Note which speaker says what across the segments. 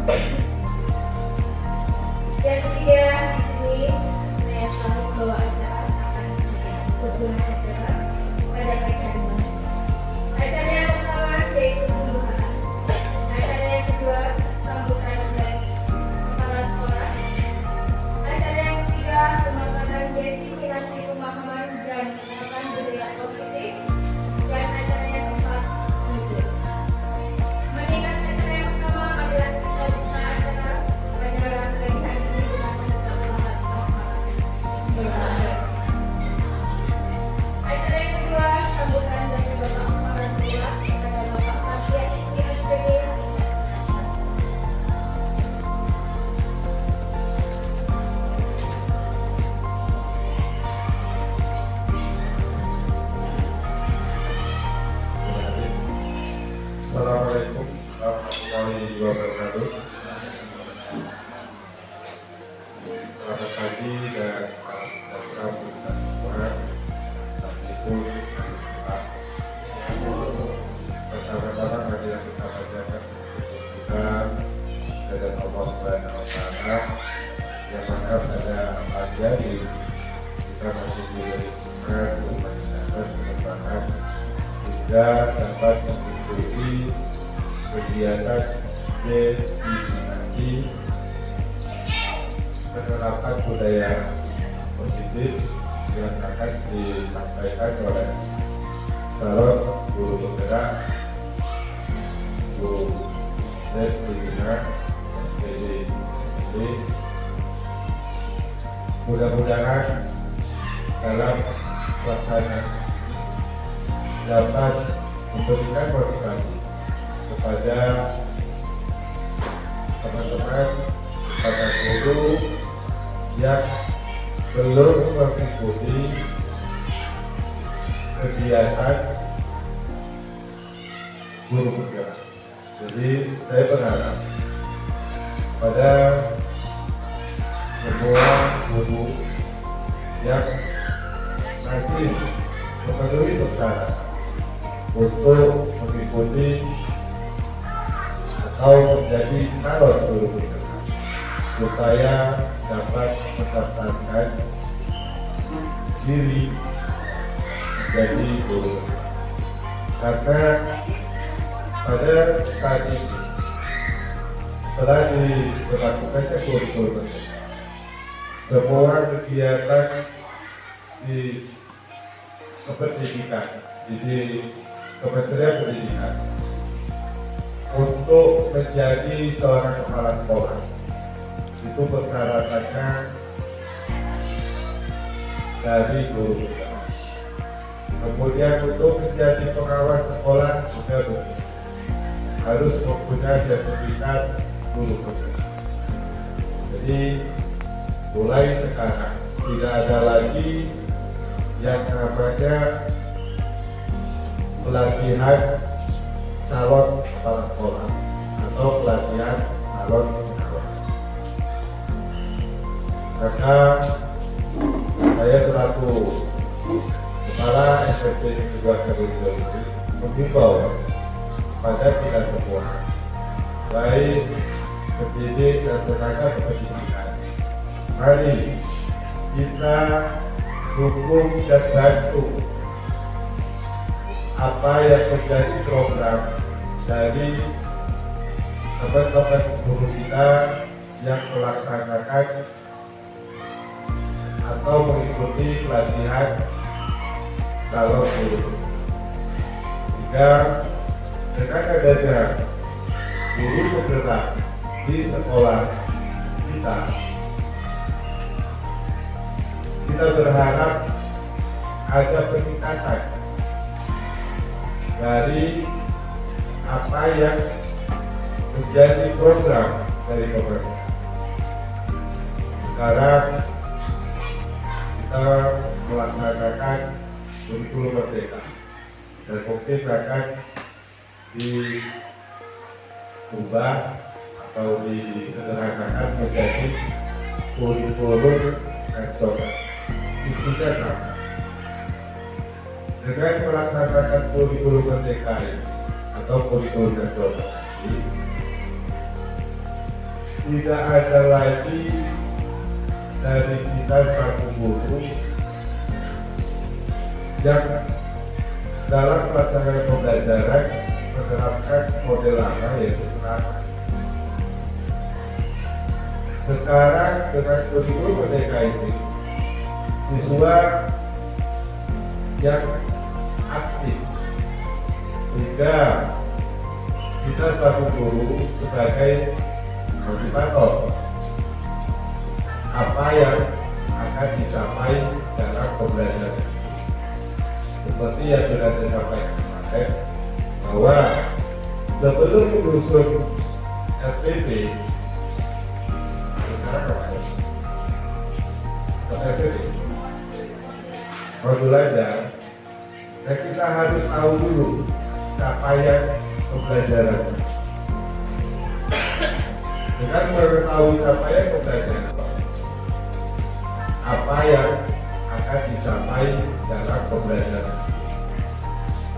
Speaker 1: Yang ketiga di sini saya selalu bawa acara akan berguna acara pada pagi hari ini. Acara yang pertama yaitu pembukaan. Acara yang kedua sambutan dari kepala sekolah. Acara yang ketiga pemaparan definisi pemahaman dan penerapan budaya positif. Dan acara yang keempat menutup. Mengingat acara yang pertama adalah kita buka acara pada pagi hari ini dengan mengucapkan selamat. Acara yang kedua sambutan dari Bapak Kepala Sekolah kepada Bapak Fasya Ismi SPD.
Speaker 2: Assalamualaikum warahmatullahi wabarakatuh. Selamat pagi dan salam sejahtera Tuhan. Assalamualaikum pertama-tama mari kita bacakan kita dari Allah Subhanahu wa Ta'ala yang mana pada pagi hari kita masih diberikan kesempatan hingga dapat mengikuti kegiatan destinasi penerapan budaya positif yang akan disampaikan oleh calon guru penggerak Bu Destina SPD. Jadi mudah-mudahan dalam pelaksanaan dapat memberikan motivasi kepada teman-teman, kepada guru yang belum mengikuti kegiatan guru penggerak. Jadi saya berharap pada semua guru yang masih memenuhi persyaratan untuk mengikuti atau menjadi calon guru penggerak supaya dapat mendaftarkan diri menjadi guru. Karena pada saat ini setelah diberlakukannya kurikulum merdeka, semua kegiatan di kependidikan di Kementerian Pendidikan untuk menjadi seorang kepala sekolah itu persyaratannya dari guru penggerak. Kemudian untuk menjadi pengawas sekolah juga begitu, harus mempunyai sertifikat guru penggerak. Jadi mulai sekarang tidak ada lagi yang namanya pelatihan calon kepala sekolah atau pelatihan calon pengawas. Maka saya selaku kepala SMP Negeri Kabupaten ini mengimbau pada kita semua, baik pendidik dan tenaga kependidikan, mari kita dukung dan bantu apa yang menjadi program dari teman-teman guru kita yang melaksanakan atau mengikuti pelatihan calon guru. Sehingga dengan adanya guru penggerak di sekolah kita berharap ada peningkatan dari apa yang menjadi program dari pemerintah. Sekarang kita melaksanakan kurikulum merdeka dan mungkin akan diubah atau disederhanakan menjadi kurikulum nasional. Intinya sama. Dengan melaksanakan kurikulum merdeka ini atau kurikulum nasional ini, tidak ada lagi dari kita selaku guru yang dalam pelaksanaan pembelajaran menerapkan model lama yaitu kelas. Sekarang dengan kurikulum Merdeka ini, siswa yang aktif, sehingga kita selaku guru sebagai motivator apa yang akan dicapai dalam pembelajaran. Seperti yang sudah saya sampaikan kemarin, bahwa sebelum menyusun RPP, modul aja, dan kita harus tahu dulu capaian pembelajaran. Dengan mengetahui capaian pembelajaran, apa yang akan dicapai dalam pembelajaran.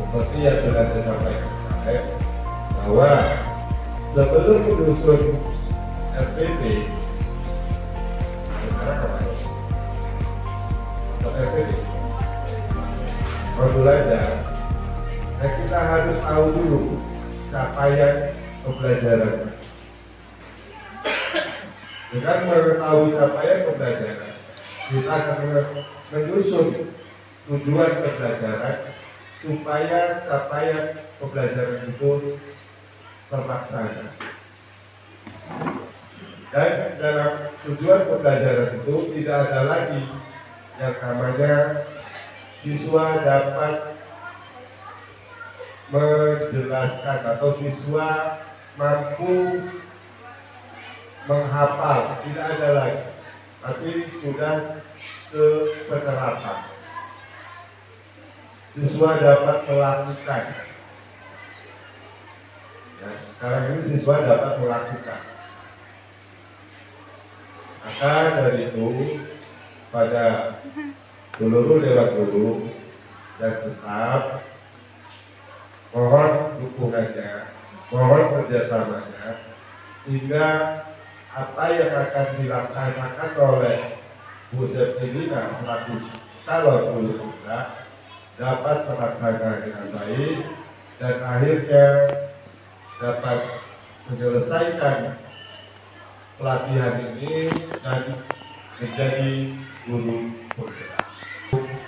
Speaker 2: Seperti yang sudah saya sampaikan kemarin, bahwa sebelum menyusun RPP, modul aja, dan kita harus tahu dulu capaian pembelajaran. Dengan mengetahui capaian pembelajaran, kita akan menyusun tujuan pembelajaran supaya capaian pembelajaran itu terlaksana. Dan dalam tujuan pembelajaran itu tidak ada lagi yang namanya siswa dapat menjelaskan atau siswa mampu menghafal, tidak ada lagi, tapi sudah ke penerapan. Siswa dapat melakukan. Ya, sekarang ini siswa dapat melakukan. Maka dari itu pada seluruh dewan guru dan staf, mohon dukungannya, mohon kerjasamanya, sehingga apa yang akan dilaksanakan oleh Bu Septilina selaku calon guru kita dapat terlaksana dengan baik dan akhirnya dapat menyelesaikan pelatihan ini dan menjadi guru bergerak.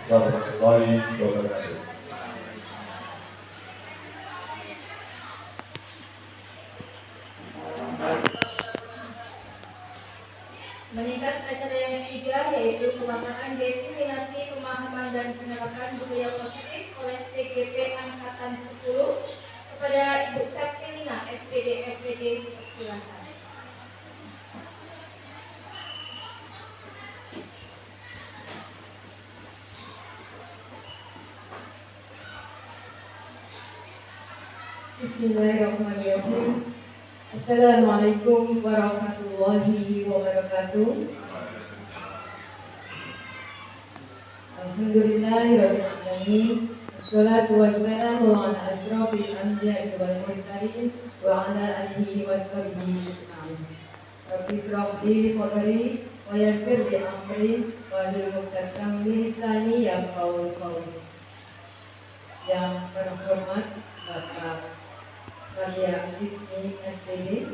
Speaker 2: Warahmatullahi wabarakatuh.
Speaker 1: Meningkat acara yang ketiga yaitu pemaparan diseminasi pemahaman dan penerapan budaya positif oleh CGP Angkatan 10 kepada Ibu Septilina SPD FPD. Silakan.
Speaker 3: Bismillahirrahmanirrahim. Assalamualaikum warahmatullahi wabarakatuh. Alhamdulillahirabbil alamin. Wassalatu wassalamu ala asyrofil anbiya'i wal mursalin wa ala alihi washabihi ajma'in. Rabbi shrah li sadri wa yassir li amri wahlul 'uqdatam min lisani yafqahu qawli. Yang terhormat Bapak Radia Ismi SPD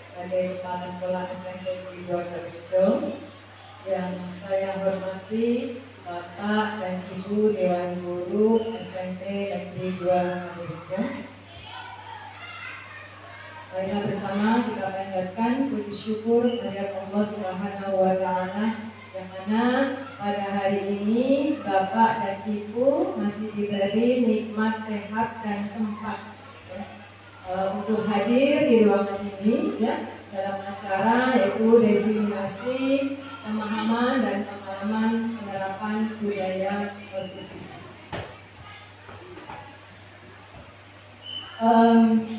Speaker 3: sebagai Kepala Sekolah SMP Negeri 2 Terrejo, yang saya hormati Bapak dan Ibu Dewan Guru SMP Negeri 2 Terrejo. Marilah bersama kita panjatkan puji syukur kehadirat Allah Subhanahu wa Ta'ala, yang mana pada hari ini Bapak dan Ibu masih diberi nikmat sehat dan sempat untuk hadir di ruangan ini ya, dalam acara yaitu diseminasi pemahaman dan pengalaman penerapan budaya positif.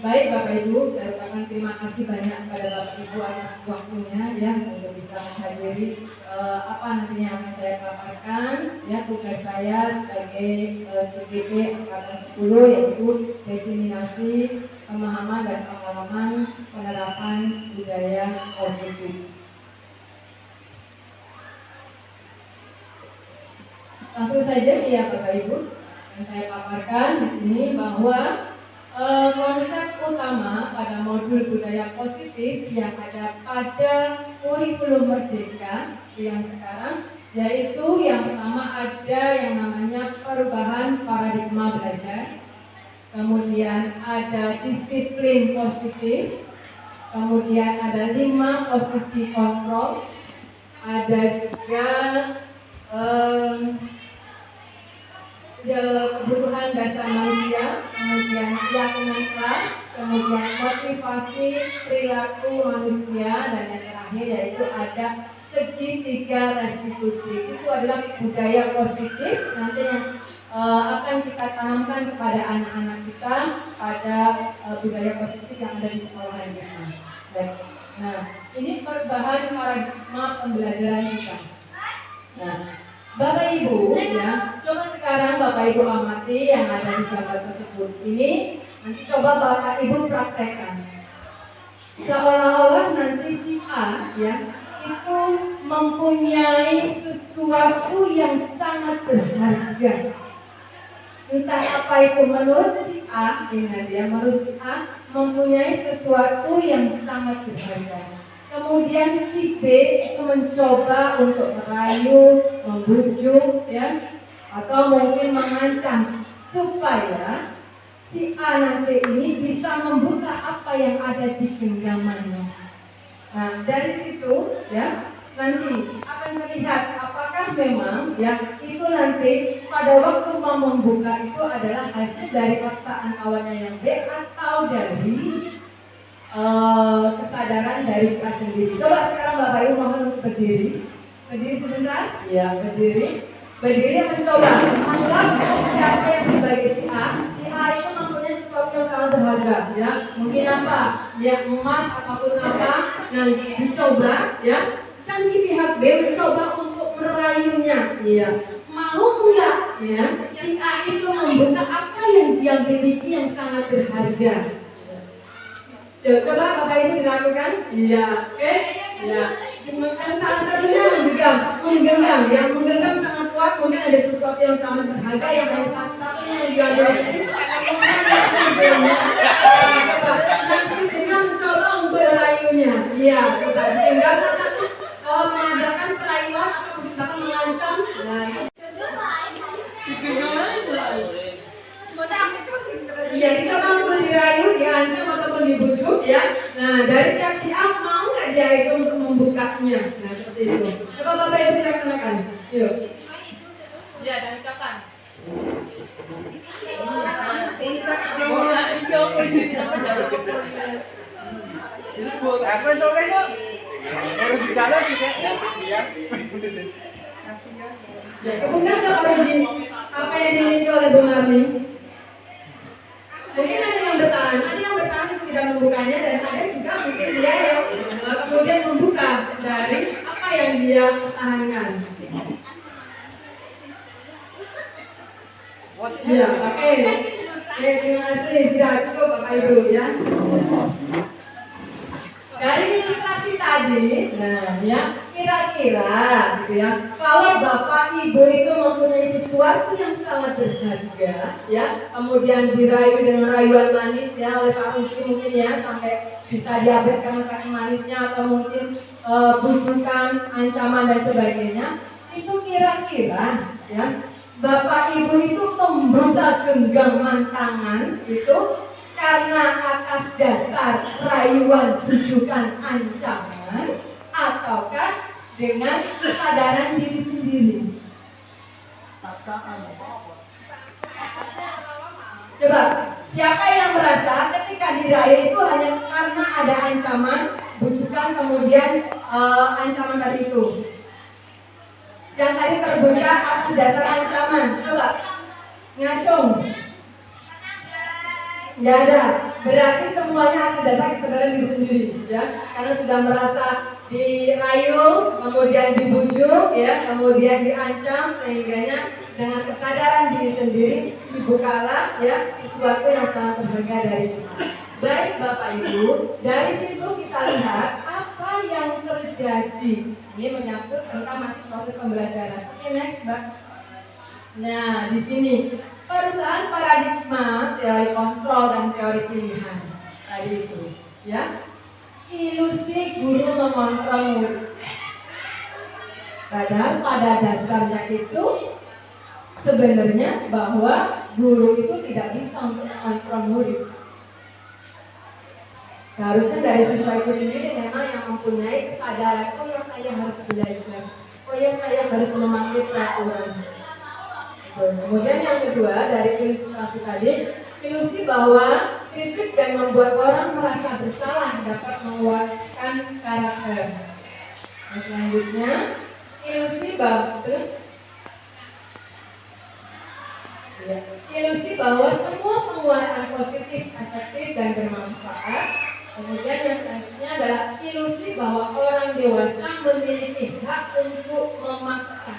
Speaker 3: Baik Bapak Ibu, saya ucapkan terima kasih banyak kepada Bapak Ibu atas waktunya ya untuk bisa menghadiri apa nantinya yang akan saya paparkan ya, tugas saya sebagai CGP Angkatan 10 yaitu diseminasi pemahaman dan pengalaman penerapan Langsung saja ya Bapak Ibu, yang saya paparkan di sini bahwa konsep utama pada modul budaya positif yang ada pada kurikulum Merdeka yang sekarang, yaitu yang pertama ada yang namanya perubahan paradigma belajar, kemudian ada disiplin positif, kemudian ada 5 posisi kontrol, ada juga kebutuhan dasar manusia, kemudian keyakinan kelas, kemudian motivasi perilaku manusia, dan yang terakhir yaitu ada segitiga restitusi. Itu adalah budaya positif nanti yang akan kita tanamkan kepada anak-anak kita pada budaya positif yang ada di sekolah kita. Nah, ini perubahan paradigma pembelajaran kita. Nah, Bapak Ibu ya, coba sekarang Bapak Ibu amati yang ada di gambar tersebut ini. Nanti coba Bapak Ibu praktekkan. Seolah-olah nanti si A ya itu mempunyai sesuatu yang sangat berharga. Entah apa itu menurut si A, ingat ya, menurut si A mempunyai sesuatu yang sangat berharga. Kemudian si B itu mencoba untuk merayu, membujuk, ya, atau mungkin mengancam supaya si A nanti ini bisa membuka apa yang ada di genggamannya. Nah, dari situ, ya, nanti akan terlihat apakah memang, ya, itu nanti pada waktu mau membuka itu adalah hasil dari paksaan kawannya yang B atau dari kesadaran dari si A sendiri. Coba sekarang Bapak Ibu mohon untuk berdiri. Berdiri sebentar. Ya, berdiri. Berdiri mencoba anggap siapa yang sebagai si A. Si A itu mempunyai sesuatu yang sangat berharga, ya. Mungkin apa? Ya, emas ataupun apa. Nah, dicoba, ya. Dan di pihak B mencoba untuk merayunya, ya. Mau enggak, ya? Si A itu membuka apa yang dia miliki yang sangat berharga. Coba Bapak Ibu dilakukan, iya, oke, ya. Salah satunya menggenggam, yang menggenggam sangat kuat, mungkin ada sesuatu yang sangat berharga yang hanya satu-satunya yang dia miliki. Nanti dengan mencoba untuk merayunya, iya, kita tinggal mengadakan perayuan atau bahkan mengancam. Ya, kita mampu dirayu, diancam ataupun dibujuk, ya. Nah, dari pihak si A mau nggak dia itu untuk membukanya? Nah, seperti itu. Coba Bapak Ibu dilaksanakan. Yuk. Ya, dan ucapan.
Speaker 4: Apa soalnya? Harus bicara juga.
Speaker 3: Ya, kemudian apa yang dimiliki oleh Bung Arni? Mungkin ada yang bertahan itu tidak membukanya, dan ada juga mungkin dia yang kemudian membuka dari apa yang dia pertahankan. Ya, oke. Terima kasih, sudah cukup Bapak Ibu, ya. Dari ilustrasi tadi, nah ya, kira-kira gitu ya, kalau Bapak Ibu itu mempunyai sesuatu yang sangat berharga, ya, kemudian dirayu dengan rayuan manis ya oleh Pak Kunci mungkin ya, sampai bisa diabet karena saking manisnya, atau mungkin bujukan, ancaman dan sebagainya, itu kira-kira ya, Bapak Ibu itu membuka genggaman tangan itu karena atas dasar rayuan, bujukan, ancaman, ataukah dengan kesadaran diri sendiri? Coba, siapa yang merasa ketika dirayu itu hanya karena ada ancaman, bujukan, kemudian ancaman tadi itu? Dan tadi terbuka atas dasar ancaman. Coba, ngacung. Nggak ada, berarti semuanya atas dasar kesadaran diri sendiri, ya. Karena sudah merasa dirayu, kemudian dibujuk, ya, kemudian diancam, sehingganya dengan kesadaran diri sendiri dibukalah, ya, sesuatu yang sangat berharga dari kita. Baik Bapak Ibu, dari situ kita lihat apa yang terjadi. Ini menyangkut tentang masih proses pembelajaran. Oke, next, Mbak. Nah, di sini perubahan paradigma teori kontrol dan teori pilihan tadi itu, ya. Ilusi guru mengontrol murid. Padahal pada dasarnya itu sebenarnya bahwa guru itu tidak bisa untuk mengontrol murid. Seharusnya dari siswa itu sendiri memang yang mempunyai kesadaran, oh ya saya harus belajar, oh ya saya harus mematuhi peraturan. Kemudian yang kedua dari ilustrasi tadi, ilusi bahwa kritik dan membuat orang merasa bersalah dapat menguatkan karakter. Dan selanjutnya, ilusi bahwa semua penguatan positif, efektif dan bermanfaat. Kemudian yang selanjutnya adalah ilusi bahwa orang dewasa memiliki hak untuk memaksa.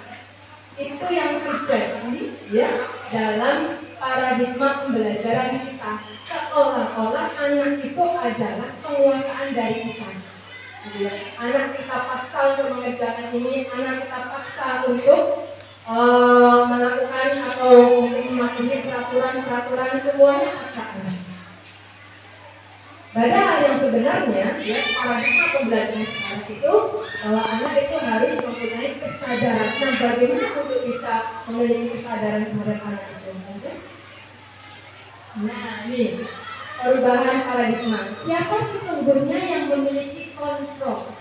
Speaker 3: Itu yang terjadi ya dalam paradigma pembelajaran kita, seolah-olah anak itu adalah penguasaan dari kita. Anak kita paksa untuk mengerjakan ini, anak kita paksa untuk melakukan atau mematuhi peraturan semuanya paksaan. Padahal yang sebenarnya ya paradigma pembelajaran sekarang itu bahwa anak itu harus mempunyai kesadaran. Nah, bagaimana untuk bisa memiliki kesadaran terhadap anak itu? Nah, ini perubahan paradigma. Siapa sesungguhnya yang memiliki kontrol?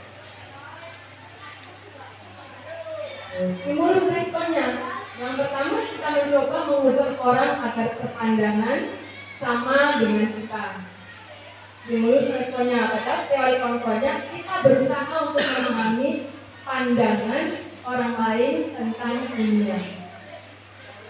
Speaker 3: Stimulus responnya. Yang pertama kita mencoba mengubah orang agar berpandangan sama dengan kita. Stimulus responnya pada teori kontrolnya, kita berusaha untuk memahami pandangan orang lain tentang dunia.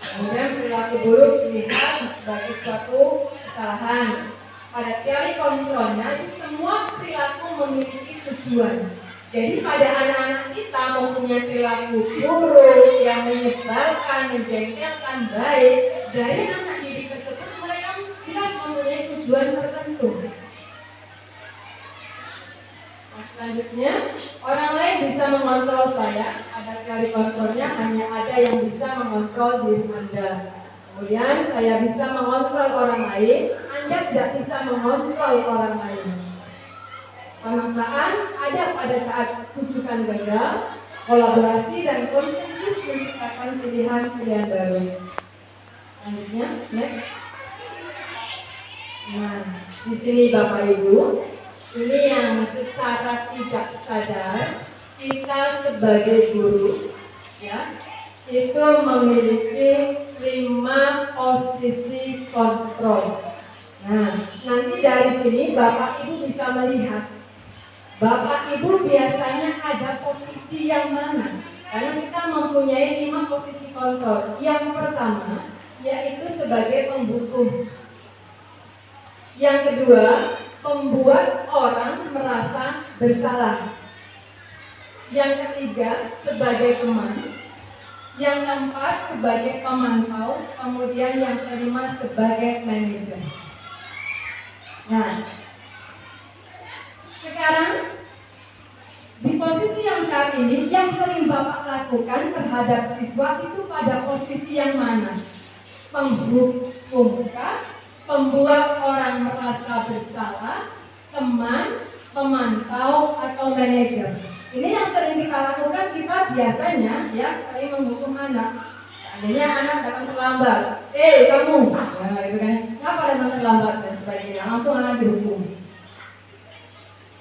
Speaker 3: Kemudian perilaku buruk dilihat sebagai suatu kesalahan. Pada teori kontrolnya, semua perilaku memiliki tujuan. Jadi pada anak-anak kita mempunyai perilaku buruk yang menyebalkan, menjengkelkan baik, dari anak didik tersebut mereka jelas mempunyai tujuan tertentu. Selanjutnya, orang lain bisa mengontrol saya. Ada teori kontrolnya, hanya ada yang bisa mengontrol diri Anda. Kemudian saya bisa mengontrol orang lain, Anda tidak bisa mengontrol orang lain. Pemaksaan ada pada saat rujukan gagal, kolaborasi dan konsensus menciptakan pilihan-pilihan baru. Selanjutnya, next. Nah, di sini Bapak Ibu. Ini yang secara tidak sadar kita sebagai guru ya itu memiliki 5 posisi kontrol. Nah, nanti dari sini Bapak Ibu bisa melihat Bapak Ibu biasanya ada posisi yang mana? Karena kita mempunyai 5 posisi kontrol. Yang pertama yaitu sebagai pembutuh. Yang kedua, membuat orang merasa bersalah. Yang ketiga, sebagai teman. Yang keempat, sebagai pemantau. Kemudian yang kelima, sebagai manajer. Nah, sekarang di posisi yang saat ini, yang sering Bapak lakukan terhadap siswa itu pada posisi yang mana? Pembuka, membuat orang merasa bersalah, teman, pemantau, atau manajer. Ini yang sering kita lakukan, kita biasanya ya sering menghukum anak. Seandainya anak datang terlambat, kamu, ya itu kan, kenapa datang terlambat dan sebagainya, langsung anak dihukum.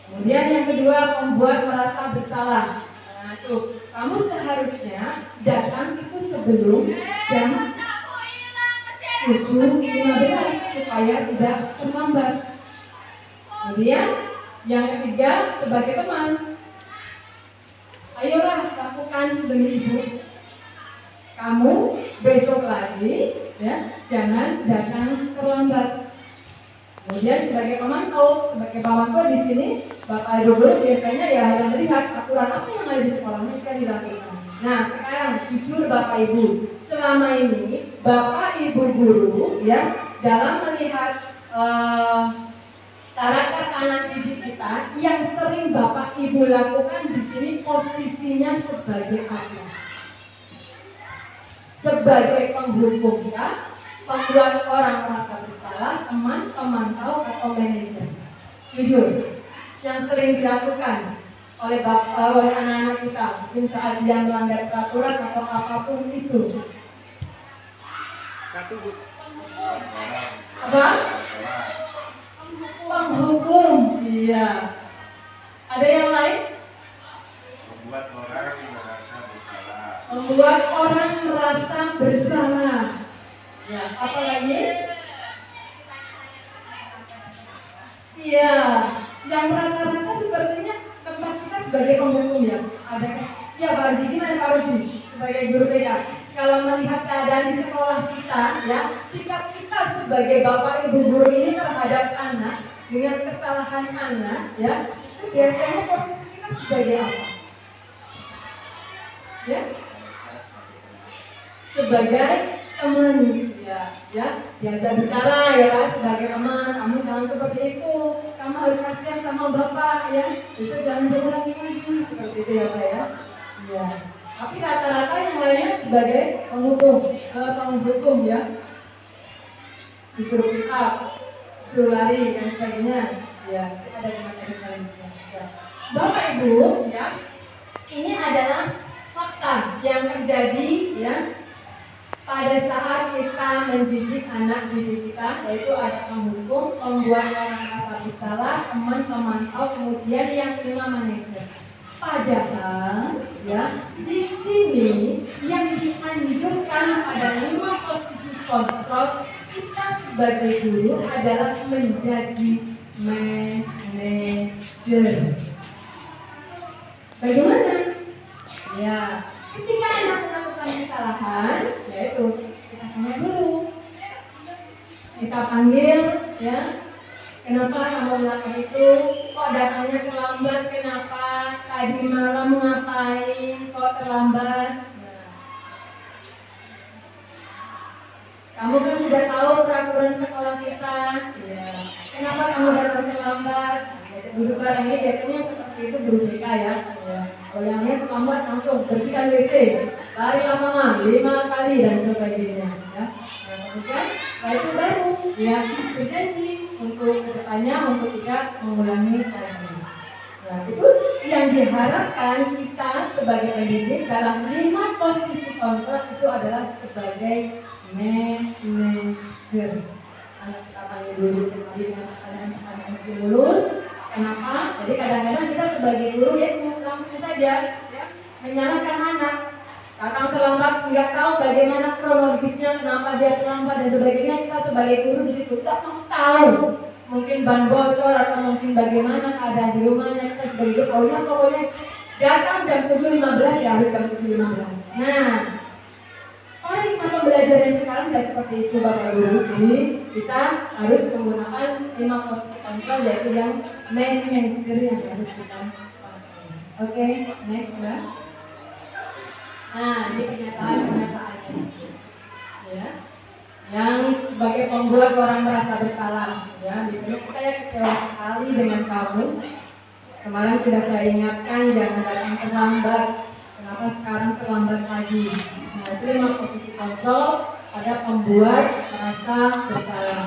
Speaker 3: Kemudian yang kedua, membuat merasa bersalah. Nah tuh, kamu seharusnya datang itu sebelum jam 7.15 supaya tidak terlambat. Kemudian yang ketiga sebagai teman, ayolah lakukan demi ibu. Kamu besok lagi ya jangan datang terlambat. Kemudian sebagai pemantau di sini Bapak Ibu guru biasanya ya harus melihat aturan apa yang ada di sekolah mereka dilakukan. Nah sekarang jujur Bapak Ibu, selama ini Bapak Ibu guru ya dalam melihat karakter anak didik kita yang sering Bapak Ibu lakukan di sini posisinya sebagai apa? sebagai penghukum kah, pembuat orang merasa bersalah, teman, pemantau, atau manajer? Jujur, yang sering dilakukan oleh anak-anak kita mungkin saat dia melanggar peraturan atau apapun itu.
Speaker 4: Satu Bu.
Speaker 3: Apa? Penghukum. Iya. Ada yang lain?
Speaker 2: Membuat orang merasa bersalah.
Speaker 3: Membuat orang merasa bersalah. Ya, apa lagi? Iya, yang rata-rata sepertinya tempat kita sebagai penghukum ya. Ada ya Pak Ruji, gimana Pak Ruji sebagai guru BK? Kalau melihat keadaan di sekolah kita, ya, sikap kita sebagai bapak ibu guru ini terhadap anak dengan kesalahan anak, ya, itu biasanya posisi kita sebagai apa? Ya, sebagai teman, ya, diajak bicara ya Pak, sebagai teman, kamu jangan seperti itu, kamu harus kasihan sama bapak, ya, besok jangan berulangi lagi, seperti itu ya Pak ya. Ya. Tapi rata-rata yang lainnya sebagai penghukum ya, disuruh push up, disuruh lari dan sebagainya, ya, ada di materi selanjutnya. Ya. Bapak Ibu, ya, ini adalah fakta yang terjadi ya pada saat kita mendidik anak didik kita, yaitu ada penghukum, pembuat orang merasa bersalah, teman pemantau, kemudian yang kelima manajer. Padahal ya di sini yang dianjurkan pada 5 posisi kontrol kita sebagai guru adalah menjadi manajer. Bagaimana? Ya, ketika anak melakukan kesalahan, yaitu kita tanya dulu, kita panggil, ya, kenapa kamu melakukan itu? Kok datangnya terlambat? Kenapa? Tadi malam ngapain? Kok terlambat? Nah, kamu kan sudah tahu peraturan sekolah kita, ya. Kenapa kamu datang terlambat? Duduk bareng ini biasanya seperti itu guru BK ya. Kalau yang lain terlambat langsung bersihkan WC, lari lapangan 5 kali dan sebagainya. Ya. Nah, kemudian itu baru ya berjanji untuk kedepannya untuk tidak mengulangi lagi. Nah, itu yang diharapkan kita sebagai pendidik dalam 5 posisi kontrol itu adalah sebagai manajer. Kita panggil dulu tadi dengan pertanyaan stimulus. Kenapa? Jadi kadang-kadang kita sebagai guru ya langsung saja ya, menyalahkan anak. Datang terlambat, nggak tahu bagaimana kronologisnya, kenapa dia terlambat dan sebagainya. Kita sebagai guru di situ tidak mau tahu. Mungkin ban bocor atau mungkin bagaimana keadaan di rumahnya. Kita sebagai guru pokoknya datang jam 7.15 ya harus jam 7.15. Nah, paradigma pembelajaran sekarang tidak seperti itu Bapak Ibu. Jadi kita harus menggunakan 5 posisi kontrol yaitu yang manajer yang harus kita pakai. Oke, next Mbak. Nah, ini pernyataannya. Ya. Yang sebagai pembuat orang merasa bersalah. Ya, di sini saya kecewa sekali dengan kamu. Kemarin sudah saya ingatkan jangan datang terlambat. Kenapa sekarang terlambat lagi? Nah, itu 5 posisi kontrol pada pembuat merasa bersalah.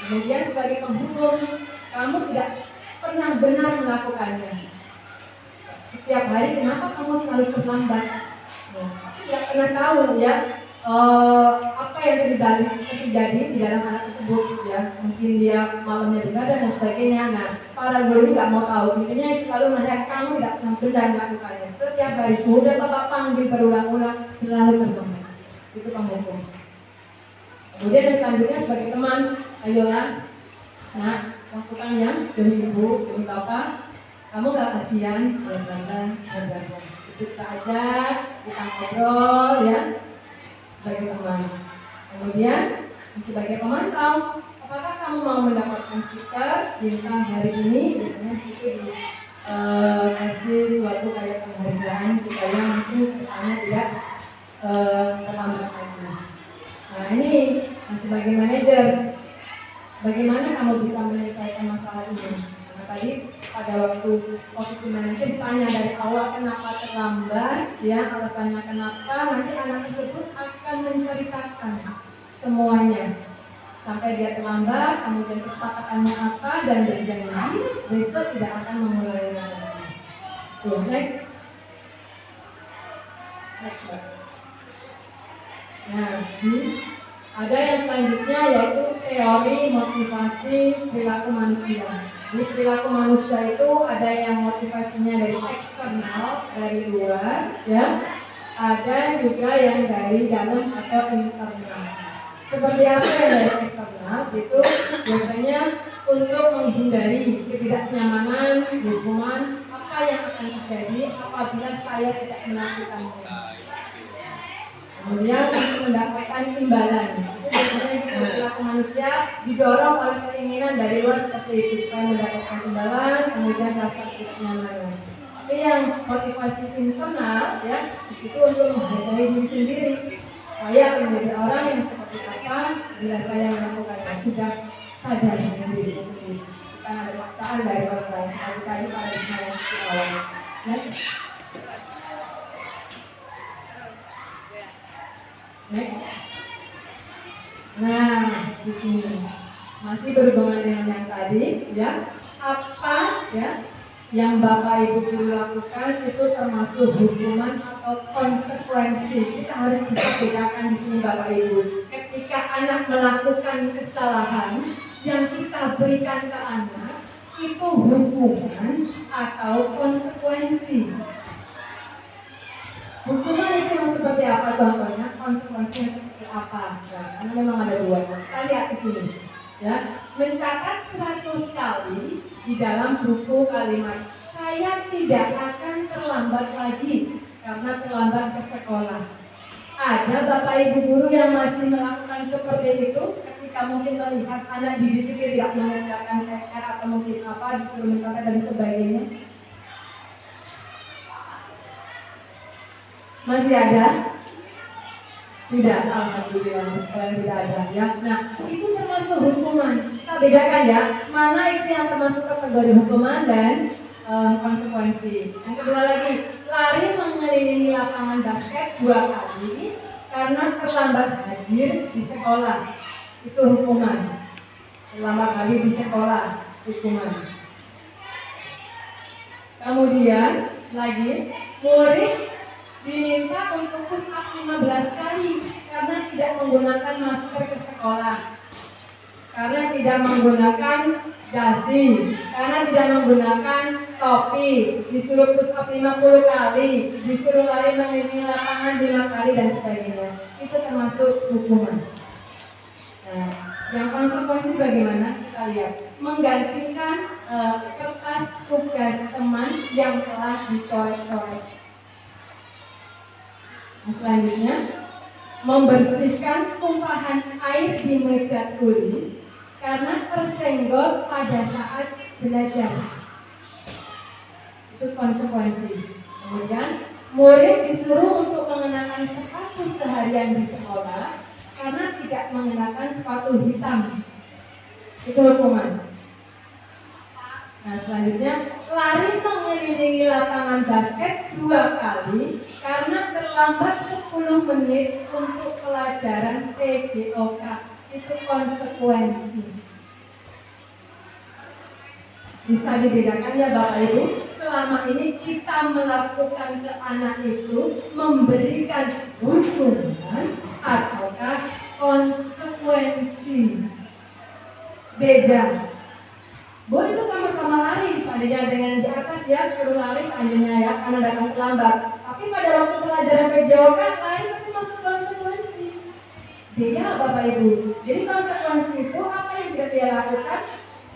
Speaker 3: Kemudian sebagai penghukum, kamu tidak pernah benar melakukannya. Setiap hari kenapa kamu selalu terlambat? Tidak pernah tahu ya apa yang terjadi di dalam anak tersebut ya. Mungkin dia malamnya begadang dan sebagainya. Nah, para guru nggak mau tahu. Intinya selalu nasihat kamu tidak pernah benar melakukannya. Setiap hari sudah Bapak panggil berulang-ulang selalu terlambat. Itu penghukum. Kemudian yang selanjutnya sebagai teman, ayolah, nah, lakukannya demi ibu, demi bapak. Kamu gak kasihan, bergabung. Itu kita ajak, kita ngobrol ya, sebagai teman. Kemudian sebagai pemantau, apakah kamu mau mendapatkan stiker bintang hari ini? Biasanya itu dikasih suatu kayak penghargaan supaya nanti kedepannya tidak terlambat lagi. Nah ini sebagai manajer, bagaimana kamu bisa menyelesaikan masalah ini? Nah, tadi pada waktu posisi manajer ditanya dari awal kenapa terlambat, ya alasannya kenapa, nanti anak tersebut akan menceritakan semuanya sampai dia terlambat, kemudian kesepakatannya apa dan berjanji besok tidak akan memulai lagi. So next. Nah, ada yang selanjutnya yaitu teori motivasi perilaku manusia. Di perilaku manusia itu ada yang motivasinya dari eksternal, dari luar, ya. Ada juga yang dari dalam atau internal. Seperti apa yang dari eksternal? Itu biasanya untuk menghindari ketidaknyamanan, hukuman, apa yang akan terjadi apabila saya tidak melakukannya. Kemudian untuk mendapatkan imbalan, itu biasanya perilaku manusia didorong oleh keinginan dari luar seperti itu supaya mendapatkan imbalan, kemudian rasa ketidaknyamanan. Tapi yang motivasi internal, ya, itu untuk menghargai diri sendiri. Saya menjadi orang yang seperti apa bila saya melakukannya, sudah sadar dengan diri sendiri. Bukan ada paksaan dari orang lain seperti tadi pada yang di awal. Next. Nah, di sini masih berhubungan dengan yang tadi, ya. Apa, ya, yang Bapak Ibu guru lakukan itu termasuk hukuman atau konsekuensi. Kita harus bisa bedakan di sini Bapak Ibu. Ketika anak melakukan kesalahan yang kita berikan ke anak, itu hukuman atau konsekuensi. Hukuman itu yang seperti apa contohnya? Konsekuensinya seperti apa? Nah, karena memang ada dua. Kita lihat di sini. Ya, mencatat 100 kali di dalam buku kalimat saya tidak akan terlambat lagi karena terlambat ke sekolah. Ada Bapak Ibu guru yang masih melakukan seperti itu ketika mungkin melihat anak dididik tidak mengerjakan PR atau mungkin apa disuruh mencatat dan sebagainya. Masih ada? Tidak, alhamdulillah sekarang tidak ada, ya. Nah, itu termasuk hukuman. Kita bedakan ya, mana itu yang termasuk kategori hukuman dan konsekuensi. Yang kedua lagi, lari mengelilingi lapangan basket 2 kali karena terlambat hadir di sekolah. Itu hukuman. Terlambat kali di sekolah, hukuman. Kemudian lagi, murid diminta untuk push up 15 kali karena tidak menggunakan masker ke sekolah, karena tidak menggunakan dasi, karena tidak menggunakan topi, disuruh push up 50 kali, disuruh lari mengelilingi lapangan 5 kali dan sebagainya. Itu termasuk hukuman. Nah, yang konsekuensi bagaimana? Kita lihat. Menggantikan kertas tugas teman yang telah dicoret-coret. Selanjutnya, membersihkan tumpahan air di meja tulis karena tersenggol pada saat belajar. Itu konsekuensi. Kemudian, murid disuruh untuk mengenakan sepatu seharian di sekolah karena tidak mengenakan sepatu hitam. Itu hukuman. Nah, selanjutnya, lari mengelilingi lapangan basket 2 kali karena terlambat 10 menit untuk pelajaran PJOK. Itu konsekuensi. Bisa dibedakan ya Bapak Ibu, selama ini kita melakukan ke anak itu memberikan hukuman ataukah konsekuensi. Beda. Bu itu sama-sama lari, seandainya dengan di atas ya suruh lari seandainya ya karena datang terlambat. Tapi pada waktu pelajaran PJOK lari itu masuk konsekuensi. Beda Bapak Ibu. Jadi konsekuensi itu apa yang tidak dia lakukan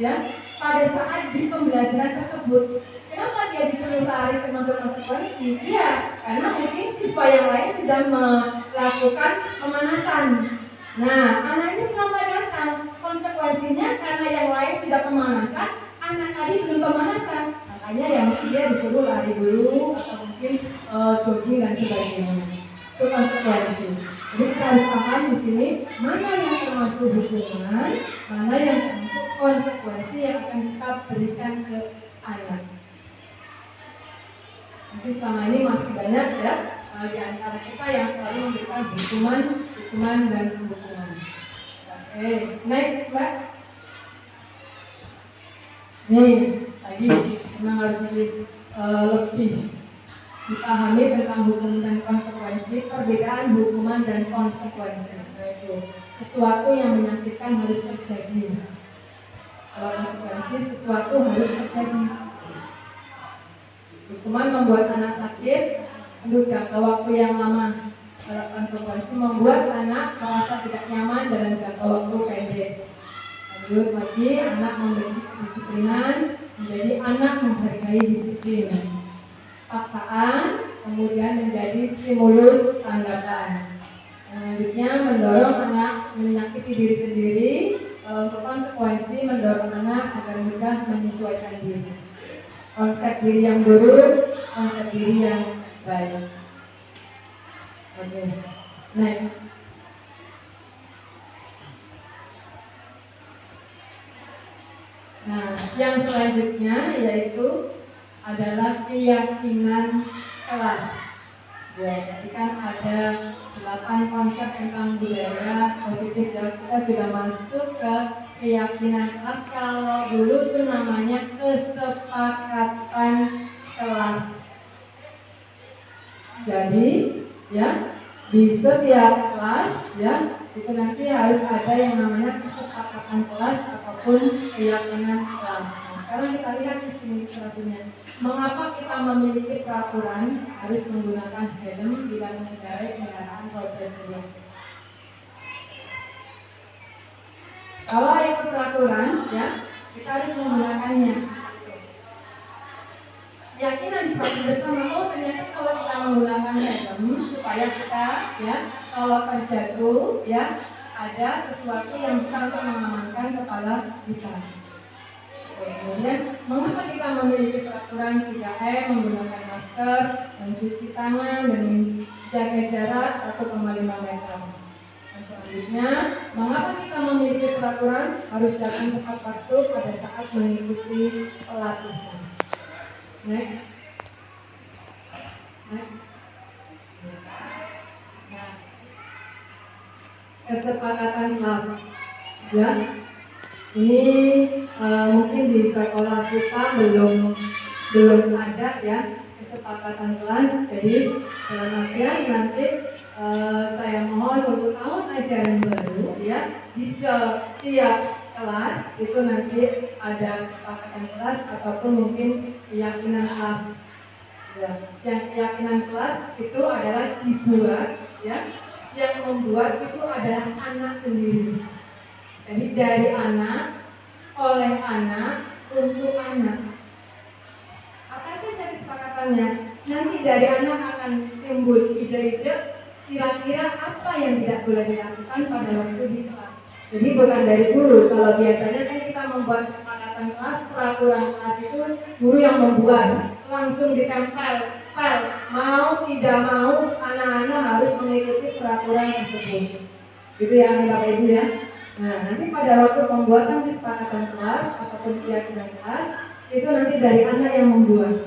Speaker 3: ya pada saat di pembelajaran tersebut. Kenapa dia disuruh lari termasuk konsekuensi? Iya, karena mungkin siswa yang lain sudah melakukan pemanasan. Nah, anak ini terlambat datang. Konsekuensinya karena yang lain sudah pemanasan, anak tadi belum pemanasan. Makanya ya mungkin dia disuruh lari dulu atau mungkin jogging dan sebagainya. Itu konsekuensi. Jadi kita harus paham di sini mana yang termasuk hukuman, mana yang termasuk konsekuensi yang akan kita berikan ke anak. Nanti selama ini masih banyak ya di antara kita yang selalu memberikan hukuman dan hukuman. Oke, next Mbak. Nih, tadi memang harus lebih dipahami tentang hukum dan konsekuensi, perbedaan hukuman dan konsekuensi. Itu sesuatu yang menyakitkan harus terjadi. Kalau konsekuensi sesuatu harus terjadi. Hukuman membuat anak sakit untuk jangka waktu yang lama. Kalau konsekuensi membuat anak merasa tidak nyaman dalam jangka waktu pendek. Lanjut lagi, anak membenci kedisiplinan menjadi anak menghargai disiplin. Paksaan kemudian menjadi stimulus tanggapan. Selanjutnya mendorong anak menyakiti diri sendiri. Untuk konsekuensi mendorong anak agar mudah menyesuaikan diri. Konsep diri yang buruk, konsep diri yang baik. Oke, next. Nah, yang selanjutnya yaitu adalah keyakinan kelas. Ya, jadi kan ada 8 konsep tentang budaya positif ya. Kita sudah masuk ke keyakinan kelas. Kalau dulu itu namanya kesepakatan kelas. Jadi ya di setiap kelas ya itu nanti harus ada yang namanya kesepakatan kelas ataupun keyakinan kelas. Nah, sekarang kita lihat di sini satunya. Mengapa kita memiliki peraturan harus menggunakan helm bila mengendarai kendaraan roda 2? Kalau itu peraturan, ya kita harus menggunakannya. Keyakinan disepakati bersama. Oh ternyata kalau kita menggunakan helm supaya kita, ya kalau terjatuh, ya ada sesuatu yang bisa untuk mengamankan kepala kita. Kemudian, mengapa kita memiliki peraturan 3M, menggunakan masker, mencuci tangan, dan menjaga jarak 1,5 meter. Dan selanjutnya, mengapa kita memiliki peraturan harus datang tepat waktu pada saat mengikuti pelatihan. Next. Nah, kesepakatan kelas. Ya. Ini mungkin di sekolah kita belum ada ya kesepakatan kelas. Jadi dalam artian nanti saya mohon untuk tahun ajaran baru ya di setiap kelas itu nanti ada kesepakatan kelas ataupun mungkin keyakinan kelas. Ya, yang keyakinan kelas itu adalah dibuat ya, yang membuat itu adalah anak sendiri. Jadi dari anak, oleh anak, untuk anak. Apa saja kesepakatannya? Nanti dari anak akan timbul ide-ide kira-kira apa yang tidak boleh dilakukan pada waktu di kelas. Jadi bukan dari guru. Kalau biasanya kan kita membuat kesepakatan kelas, peraturan kelas itu guru yang membuat, langsung ditempel. Mau tidak mau anak-anak harus mengikuti peraturan tersebut. Gitu ya Bapak Ibu ya. Nah, nanti pada waktu pembuatan kesepakatan kelas ataupun keyakinan kelas itu nanti dari anak yang membuat,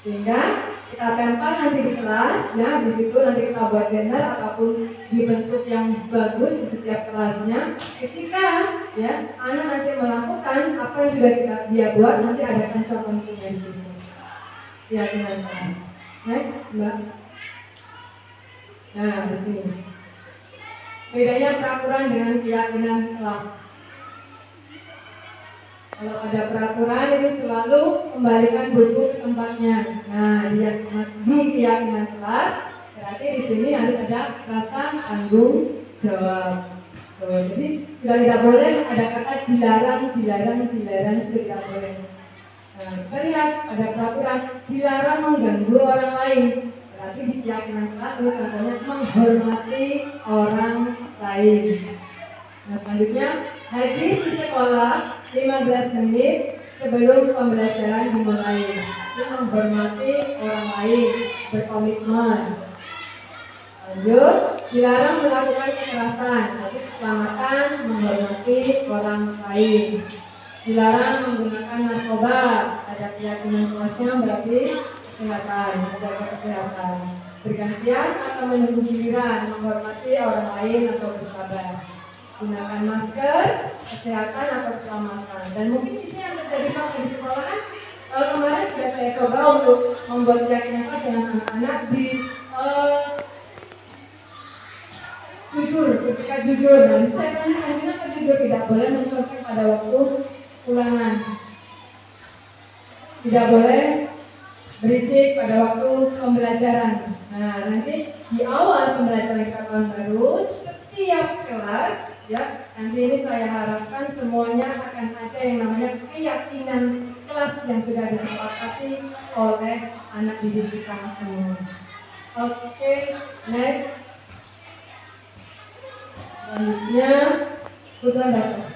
Speaker 3: sehingga kita tempel nanti di kelas, ya di situ nanti kita buat banner ataupun dibentuk yang bagus di setiap kelasnya. Ketika ya anak nanti melakukan apa yang sudah dia buat, nanti ada konsekuensinya. Keyakinan kelas. Next, Mbak. Nah, di sini. Bedanya peraturan dengan keyakinan kelas. Kalau ada peraturan itu selalu kembalikan buku ke tempatnya. Nah, di keyakinan kelas berarti di sini harus ada rasa tanggung jawab. Jadi sudah tidak boleh ada kata dilarang sudah tidak boleh. Nah, kita lihat ada peraturan dilarang mengganggu orang lain. Berarti di keyakinan kelas itu contohnya menghormati orang lain. Nah selanjutnya hadir di sekolah 15 menit sebelum pembelajaran dimulai. Itu menghormati orang lain, berkomitmen. Lanjut, dilarang melakukan kekerasan, tapi keselamatan, menghormati orang lain. Dilarang menggunakan narkoba, ada keyakinan kelasnya berarti kesehatan, menjaga kesehatan. Bergantian atau menunggu giliran, menghormati orang lain atau bersabar. Gunakan masker, kesehatan atau keselamatan. Dan mungkin ini yang terjadi di sekolahan. Kemarin sudah saya coba untuk membuat keyakinan kelas dengan anak-anak di jujur, bersikap jujur. Dan saya tanya, kenapa jujur tidak boleh mencontoh pada waktu ulangan? Tidak boleh berisik pada waktu pembelajaran. Nah, nanti di awal pembelajaran kita tahun baru, setiap kelas, ya, nanti ini saya harapkan semuanya akan ada yang namanya keyakinan kelas yang sudah disepakati oleh anak didik kita semua. Oke, next. Selanjutnya, kebutuhan dasar.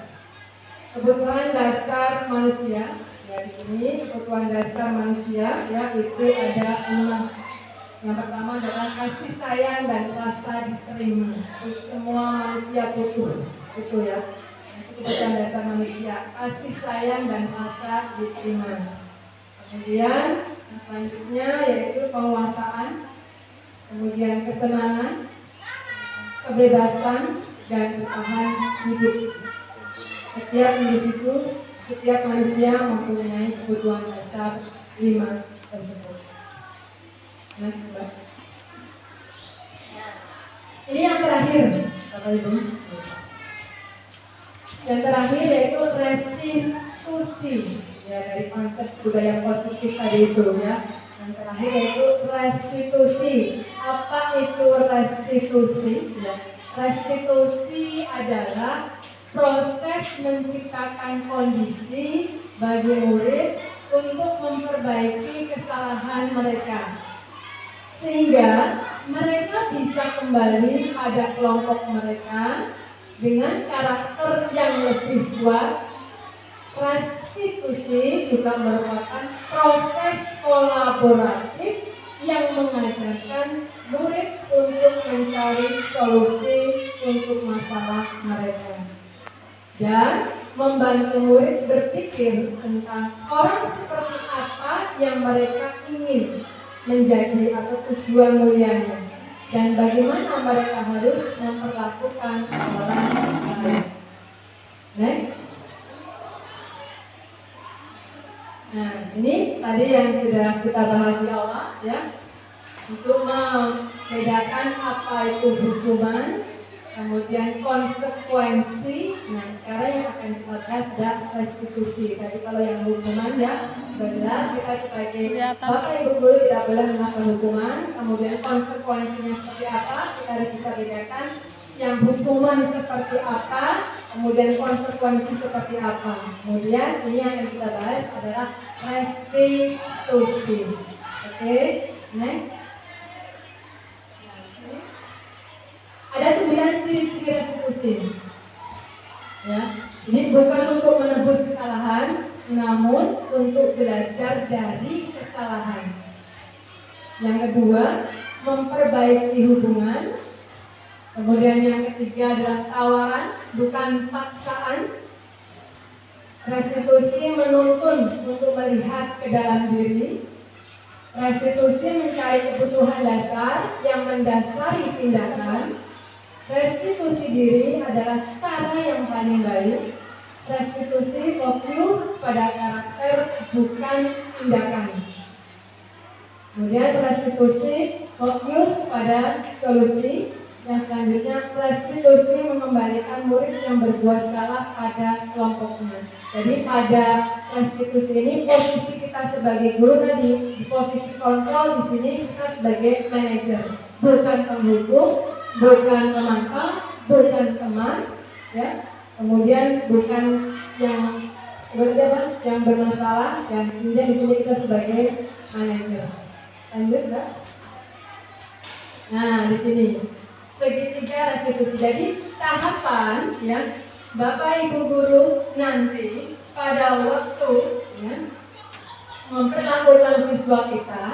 Speaker 3: Kebutuhan dasar manusia. Ya, di sini kebutuhan dasar manusia, ya, itu ada 5. Yang pertama adalah kasih sayang dan rasa diterima. Terus semua manusia butuh, itu ya. Itu kebutuhan dasar manusia, kasih sayang dan rasa diterima. Kemudian yang selanjutnya yaitu penguasaan, kemudian kesenangan, kebebasan, dan bertahan hidup. Setiap individu, setiap manusia mempunyai kebutuhan dasar 5 tersebut. Ini yang terakhir, Bapak Ibu. Yang terakhir yaitu restitusi, ya, dari konsep budaya positif tadi itu, ya. Yang terakhir yaitu restitusi. Apa itu restitusi? Ya. Restitusi adalah proses menciptakan kondisi bagi murid untuk memperbaiki kesalahan mereka, sehingga mereka bisa kembali pada kelompok mereka dengan karakter yang lebih kuat. Restitusi juga merupakan proses kolaboratif yang mengajarkan murid untuk mencari solusi untuk masalah mereka dan membantu murid berpikir tentang orang seperti apa yang mereka ingin menjadi atau tujuan mulianya dan bagaimana mereka harus memperlakukan orang lain. Next. Nah, ini tadi yang sudah kita bahas di awal, ya, untuk membedakan apa itu hukuman, kemudian konsekuensi. Nah, sekarang yang akan kita bahas adalah restitusi. Tadi kalau yang hukuman, ya, jelas kita sebagai bapak ibu guru tidak boleh melakukan hukuman. Kemudian konsekuensinya seperti apa, kita harus bisa bedakan. Yang hukuman seperti apa, kemudian konsekuensi seperti apa. Kemudian ini yang akan kita bahas adalah restitusi. Oke, next. Ada 9 ciri-ciri restitusi. Ya, ini bukan untuk menebus kesalahan, namun untuk belajar dari kesalahan. Yang kedua, memperbaiki hubungan. Kemudian yang ketiga adalah tawaran, bukan paksaan. Restitusi menuntun untuk melihat ke dalam diri. Restitusi mencari kebutuhan dasar yang mendasari tindakan. Restitusi diri adalah cara yang paling baik. Restitusi fokus pada karakter, bukan tindakan. Kemudian restitusi fokus pada solusi. Yang selanjutnya, restitusi mengembalikan murid yang berbuat salah pada kelompoknya. Jadi pada restitusi ini posisi kita sebagai guru tadi, di posisi kontrol, di sini kita sebagai manajer, bukan penghukum, bukan pemantau, bukan teman, ya. Kemudian bukan yang bermasalah, dan kemudian di sini kita sebagai manajer. Lanjut, Mbak. Nah, di sini segitiga restitusi. Jadi tahapan, ya, Bapak Ibu guru nanti pada waktu, ya, memperlakukan siswa kita,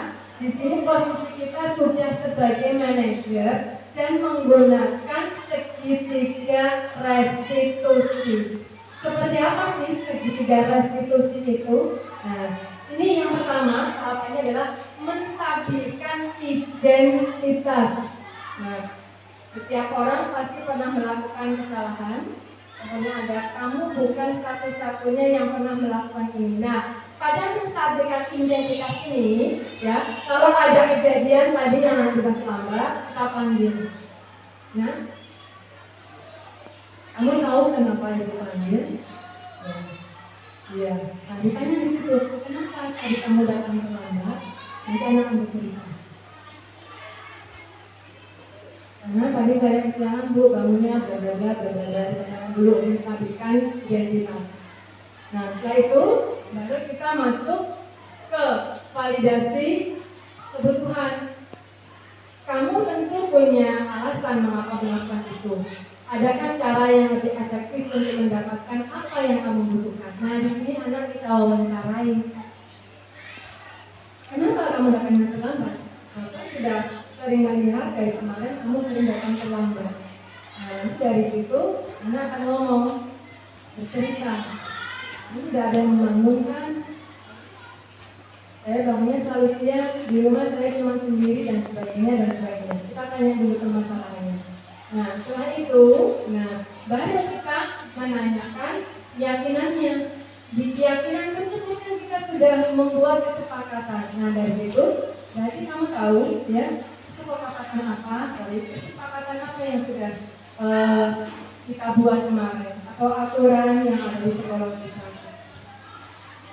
Speaker 3: di sini posisi kita sudah sebagai manajer, dan menggunakan segitiga restitusi. Seperti apa sih segitiga restitusi itu? Nah, ini yang pertama, tahapannya adalah menstabilkan identitas. Nah, setiap orang pasti pernah melakukan kesalahan. Pokoknya ada, kamu bukan satu-satunya yang pernah melakukan ini. Nah, pada menstabilkan identitas ini, ya, kalau ada kejadian tadi yang sudah terlambat, kita panggil. Ya, kamu tahu kenapa itu panggil? Iya, nah ditanya di situ, kenapa tadi kamu datang terlambat? Nanti anak akan bercerita. Karena tadi saya kesiangan bu, bangunnya berada dulu menstabilkan identitas. Nah setelah itu baru kita masuk ke validasi kebutuhan. Kamu tentu punya alasan mengapa melakukan itu. Adakah cara yang lebih efektif untuk mendapatkan apa yang kamu butuhkan? Nah di sini anak kita wawancarai. Kenapa kamu datang terlambat? Maka sudah sering melihat dari kemarin kamu sering datang terlambat. Nah nanti dari situ anak akan ngomong, bercerita. Ini tidak ada yang membangunkan. Saya bangunnya selalu siang, di rumah saya cuma sendiri dan sebagainya. Kita tanya dulu permasalahannya. Nah setelah itu, baru kita menanyakan keyakinannya. Di keyakinan tersebut kan kita sudah membuat kesepakatan. Nah dari situ, berarti kamu tahu ya kesepakatan apa yang sudah kita buat kemarin atau aturan yang ada di sekolah kita.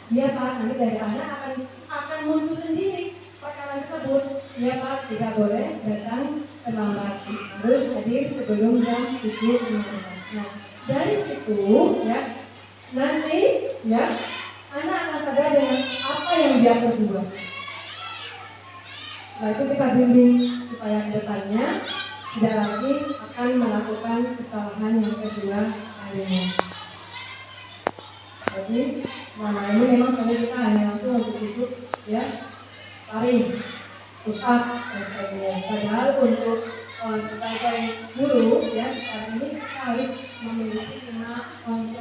Speaker 3: Iya Pak, nanti dari anak akan muncul sendiri perkara tersebut. Iya Pak, tidak boleh datang terlambat. Harus hadir sebelum jam 7.15. Nah, dari situ ya, nanti ya anak akan sadar dengan apa yang dia perbuat. Setelah itu kita bimbing supaya kedepannya tidak lagi akan melakukan kesalahan yang kedua kalinya. Jadi selama ini memang kita hanya langsung untuk duduk ya, tarik, push up dan sebagainya. Padahal untuk sebagai guru ya saat ini kita harus memiliki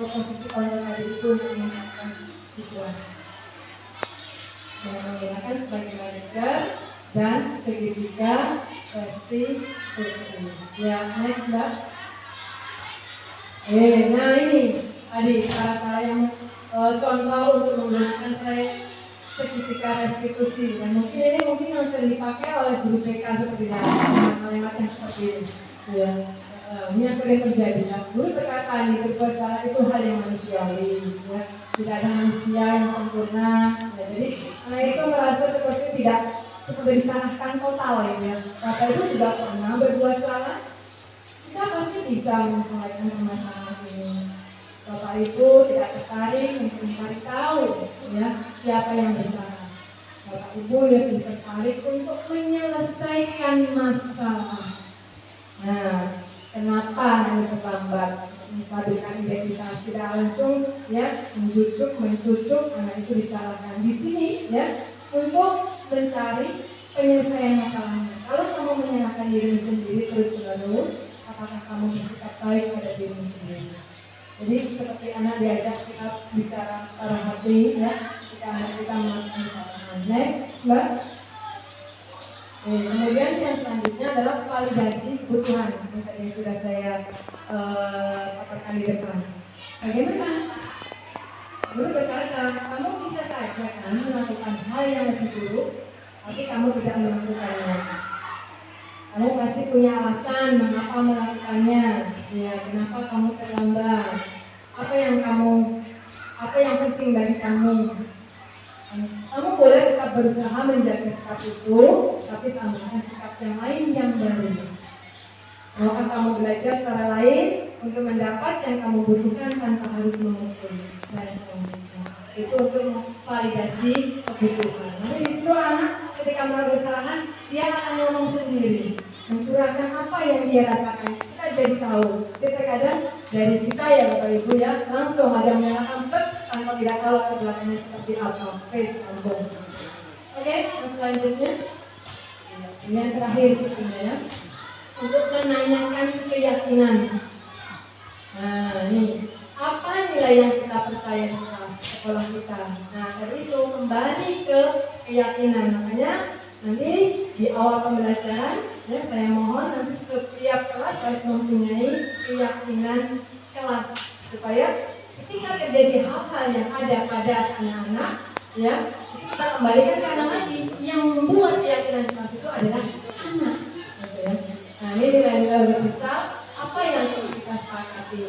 Speaker 3: posisi kontrol tadi itu untuk meningkatkan siswa. Menggunakan sebagai manajer dan segitiga restitusi. Ya, next Mbak. Nah ini tadi cara-cara yang contoh untuk menggunakan segitiga restitusi, dan mungkin ini yang sering dipakai oleh guru BK seperti kalimat yang seperti ini. Ya, ini yang sering terjadi. Nah, guru berkata ini berbuat salah itu hal yang manusiawi, ya. Tidak ada manusia yang sempurna. Ya, jadi anak itu merasa seperti tidak seperti disalahkan total ya. Bapak itu tidak pernah berbuat salah. Kita pasti bisa menyelesaikan permasalahan ini. Bapak Ibu tidak tertarik untuk mencari tahu ya siapa yang bersalah. Bapak Ibu lebih tertarik untuk menyelesaikan masalah. Nah, kenapa ini terlambat? Menstabilkan identitas, tidak langsung ya mencucuk anak itu disalahkan. Di sini ya untuk mencari penyelesaian masalahnya. Kalau kamu menyalahkan diri sendiri terus-menerus, apakah kamu bersikap baik pada diri sendiri? Jadi seperti anak diajak kita bicara secara hati ya, ketika anak kita melakukan kesalahan. Next, Mbak. Kemudian yang selanjutnya adalah validasi kebutuhan yang sudah saya paparkan di depan. Bagaimana? Guru berkata, kamu bisa saja kan melakukan hal yang lebih buruk, tapi kamu tidak melakukannya. Kamu pasti punya alasan mengapa melakukannya. Ya, kenapa kamu terlambat? Apa yang penting bagi kamu? Kamu boleh tetap berusaha menjaga sikap itu, tapi tambahkan sikap yang lain yang baru. Maukah kamu belajar cara lain untuk mendapat yang kamu butuhkan tanpa harus memukul? Itu untuk validasi kebutuhan. Nanti di situ anak ketika melakukan kesalahan, dia akan ngomong sendiri, mencurahkan apa yang dia rasakan. Kita jadi tahu. Jadi terkadang dari kita ya Bapak Ibu ya, langsung aja menyalahkan tanpa tidak tahu ke belakangnya seperti apa. Oke, sambung. Oke, yang selanjutnya. Ini yang terakhir sepertinya ya. untuk menanyakan keyakinan. Nah, ini apa nilai yang kita percaya di kelas sekolah kita. Nah, dari itu kembali ke keyakinan. Makanya nanti di awal pembelajaran, ya saya mohon nanti setiap kelas harus mempunyai keyakinan kelas supaya ketika terjadi hal-hal yang ada pada anak-anak, ya kita kembalikan ke anak lagi. Yang membuat keyakinan kelas itu adalah anak. Gitu ya. Nah, ini nilai-nilai besar apa yang perlu kita sepakati.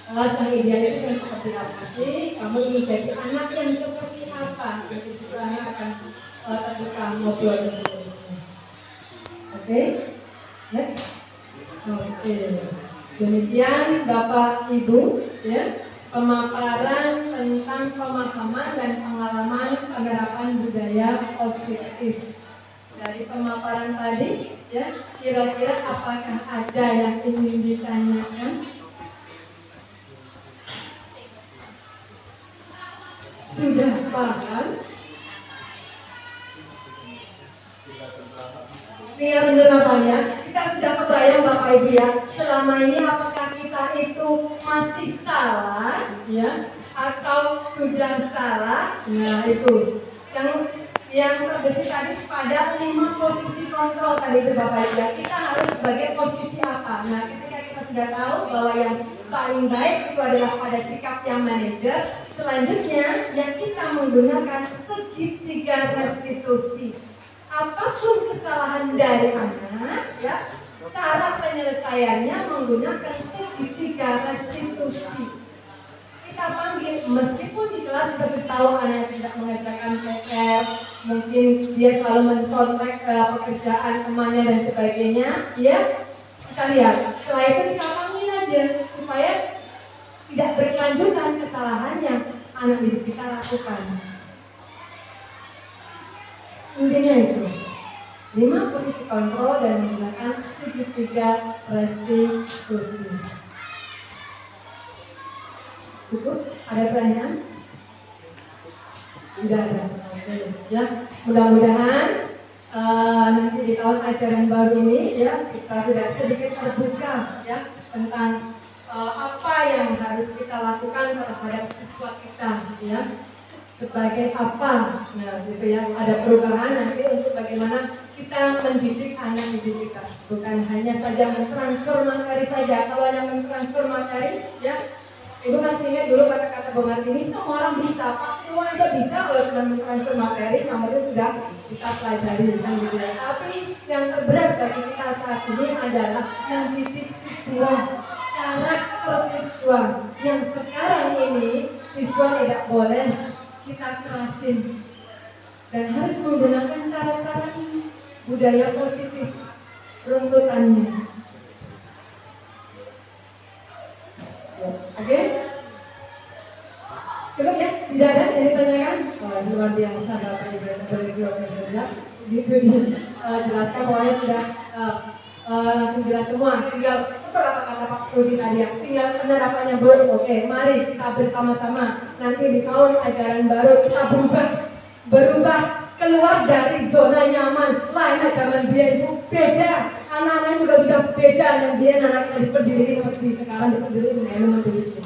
Speaker 3: Kelas yang ideal itu yang seperti apa sih? Kamu ingin jadi anak yang seperti apa? Jadi setelahnya akan terbuka ngobrol dan seterusnya. Oke? Next. Oke. Demikian Bapak Ibu, ya, pemaparan tentang pemahaman dan pengalaman penerapan budaya positif. Dari pemaparan tadi, ya, kira-kira apakah ada yang ingin ditanyakan? Sudah paham? Tinggal penerapannya, kita sudah kebayang Bapak Ibu ya, selama ini apakah kita itu masih salah, ya, atau sudah salah? Nah itu, yang terbesit tadi pada 5 posisi kontrol tadi itu Bapak Ibu ya, kita harus sebagai posisi apa? Nah ketika kita sudah tahu bahwa yang paling baik itu adalah pada sikap yang manajer, selanjutnya yang kita menggunakan segitiga restitusi. Apapun kesalahan dari anak, ya, cara penyelesaiannya menggunakan segitiga restitusi. Kita panggil, meskipun di kelas kita sudah tahu anak tidak mengerjakan PR, mungkin dia selalu mencontek pekerjaan temannya dan sebagainya, ya, kita lihat. Setelah itu kita panggil aja supaya tidak berkelanjutan kesalahan yang anak didik kita lakukan. Intinya itu 5 posisi kontrol dan menggunakan segitiga restitusi. Cukup? Ada pertanyaan? Tidak ada. Oke. Ya, mudah-mudahan nanti di tahun ajaran baru ini, ya, kita sudah sedikit terbuka, ya, tentang apa yang harus kita lakukan terhadap siswa kita, ya. Sebagai apa, nah gitu ya, ada perubahan nanti untuk bagaimana kita mendidik anak didik kita, bukan hanya saja mentransfer materi saja. Kalau hanya mentransfer materi, ya, Ibu masih ingat dulu kata-kata Bu Martini, semua orang bisa, Pak Ibu aja bisa kalau cuma mentransfer materi, namanya sudah kita pelajari, kan gitu ya. Tapi yang terberat bagi kita saat ini adalah mendidik siswa, karakter siswa, yang sekarang ini siswa tidak boleh kita kerasin dan harus menggunakan cara-cara ini, budaya positif runtutannya. Oke? Cukup ya? Tidak ada yang ditanyakan? Wah, luar biasa Bapak Ibu yang berjelas. Jelaskan pokoknya sudah langsung jelas semua. Tinggal betul apa kata Pak Rudy tadi ya. Tinggal penerapannya baru. Oke, mari kita bersama-sama nanti di tahun ajaran baru kita berubah keluar dari zona nyaman. Lain zaman biar Ibu beda. Anak-anak juga sudah beda. Yang biar anak tadi berdiri seperti sekarang berdiri elemen diri.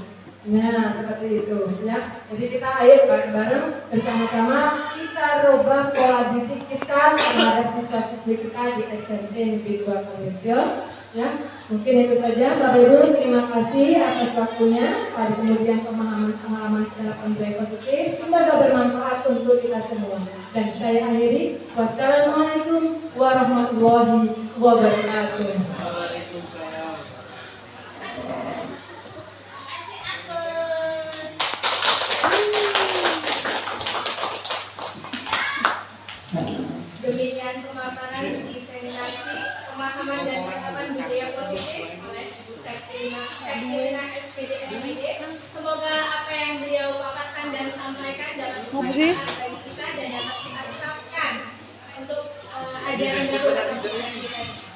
Speaker 3: Nah, seperti itu ya. Jadi kita ayo bareng-bareng bersama-sama kita rubah pola didik kita terhadap siswa-siswi kita di SMP Negeri 2 Purworejo. Ya, mungkin itu saja Bapak Ibu, terima kasih atas waktunya pada kemudian pemahaman secara budaya positif. Semoga bermanfaat untuk kita semua. Dan saya akhiri, wassalamualaikum warahmatullahi wabarakatuh.
Speaker 1: Demikian pemaparan diseminasi pemahaman dan penerapan budaya positif oleh Bu Septina SPD SPD. Semoga apa yang beliau paparkan dan sampaikan dapat bermanfaat bagi kita dan dapat kita terapkan untuk ajaran baru kita.